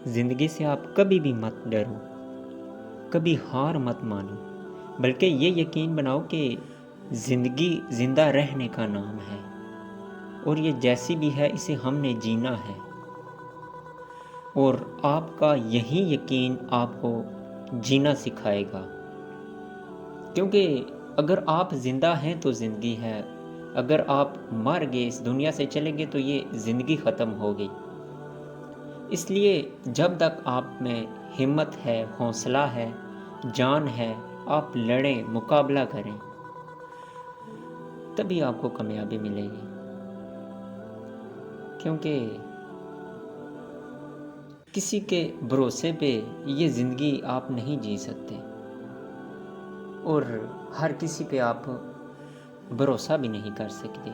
زندگی سے آپ کبھی بھی مت ڈرو، کبھی ہار مت مانو، بلکہ یہ یقین بناؤ کہ زندگی زندہ رہنے کا نام ہے، اور یہ جیسی بھی ہے اسے ہم نے جینا ہے، اور آپ کا یہی یقین آپ کو جینا سکھائے گا۔ کیونکہ اگر آپ زندہ ہیں تو زندگی ہے، اگر آپ مر گئے، اس دنیا سے چلے گئے، تو یہ زندگی ختم ہو گئی۔ اس لیے جب تک آپ میں ہمت ہے، حوصلہ ہے، جان ہے، آپ لڑیں، مقابلہ کریں، تبھی آپ کو کامیابی ملے گی۔ کیونکہ کسی کے بھروسے پہ یہ زندگی آپ نہیں جی سکتے، اور ہر کسی پہ آپ بھروسہ بھی نہیں کر سکتے۔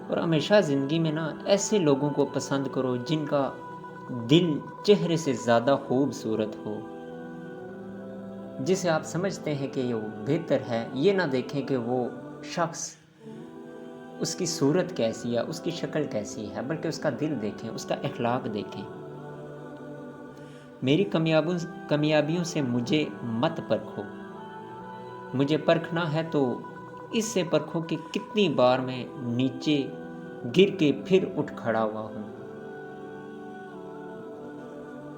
اور ہمیشہ زندگی میں ایسے لوگوں کو پسند کرو جن کا دل چہرے سے زیادہ خوبصورت ہو، جسے آپ سمجھتے ہیں کہ وہ بہتر ہے۔ یہ نہ دیکھیں کہ وہ شخص اس کی صورت کیسی ہے، اس کی شکل کیسی ہے، بلکہ اس کا دل دیکھیں، اس کا اخلاق دیکھیں۔ میری کامیابیوں سے مجھے مت پرکھو، مجھے پرکھنا ہے تو اس سے پرکھو کہ کتنی بار میں نیچے گر کے پھر اٹھ کھڑا ہوا ہوں۔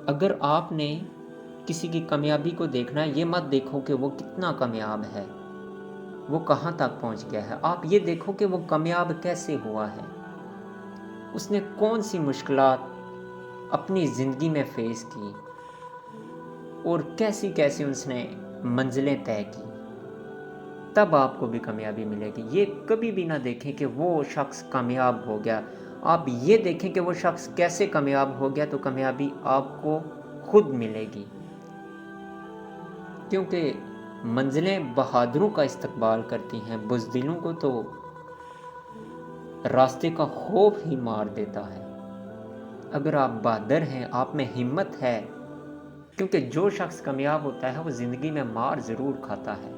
اگر آپ نے کسی کی کامیابی کو دیکھنا ہے، یہ مت دیکھو کہ وہ کتنا کامیاب ہے، وہ کہاں تک پہنچ گیا ہے۔ آپ یہ دیکھو کہ وہ کامیاب کیسے ہوا ہے، اس نے کون سی مشکلات اپنی زندگی میں فیس کی، اور کیسی کیسی اس نے منزلیں طے کی، تب آپ کو بھی کامیابی ملے گی۔ یہ کبھی بھی نہ دیکھیں کہ وہ شخص کامیاب ہو گیا، آپ یہ دیکھیں کہ وہ شخص کیسے کامیاب ہو گیا، تو کامیابی آپ کو خود ملے گی۔ کیونکہ منزلیں بہادروں کا استقبال کرتی ہیں، بزدلوں کو تو راستے کا خوف ہی مار دیتا ہے۔ اگر آپ بہادر ہیں، آپ میں ہمت ہے، کیونکہ جو شخص کامیاب ہوتا ہے وہ زندگی میں مار ضرور کھاتا ہے،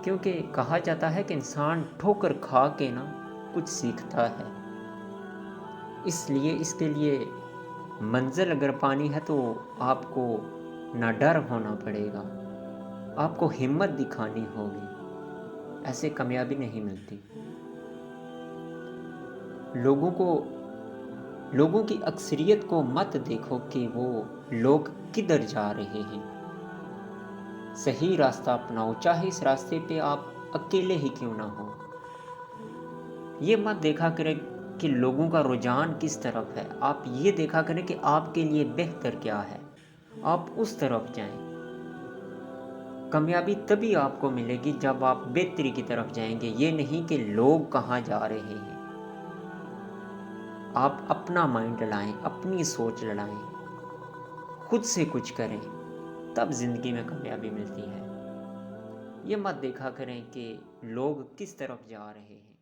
کیونکہ کہا جاتا ہے کہ انسان ٹھوکر کھا کے کچھ سیکھتا ہے۔ اس لیے اس کے لیے منزل اگر پانی ہے تو آپ کو نہ ڈر ہونا پڑے گا، آپ کو ہمت دکھانی ہوگی، ایسے کامیابی نہیں ملتی۔ لوگوں کی اکثریت کو مت دیکھو کہ وہ لوگ کدھر جا رہے ہیں، صحیح راستہ اپناؤ، چاہے اس راستے پہ آپ اکیلے ہی کیوں نہ ہو۔ یہ مت دیکھا کریں کہ لوگوں کا رجحان کس طرف ہے، آپ یہ دیکھا کریں کہ آپ کے لیے بہتر کیا ہے، آپ اس طرف جائیں۔ کامیابی تبھی آپ کو ملے گی جب آپ بہتری کی طرف جائیں گے، یہ نہیں کہ لوگ کہاں جا رہے ہیں۔ آپ اپنا مائنڈ لڑائیں، اپنی سوچ لڑائیں، خود سے کچھ کریں، تب زندگی میں کامیابی ملتی ہے۔ یہ مت دیکھا کریں کہ لوگ کس طرف جا رہے ہیں۔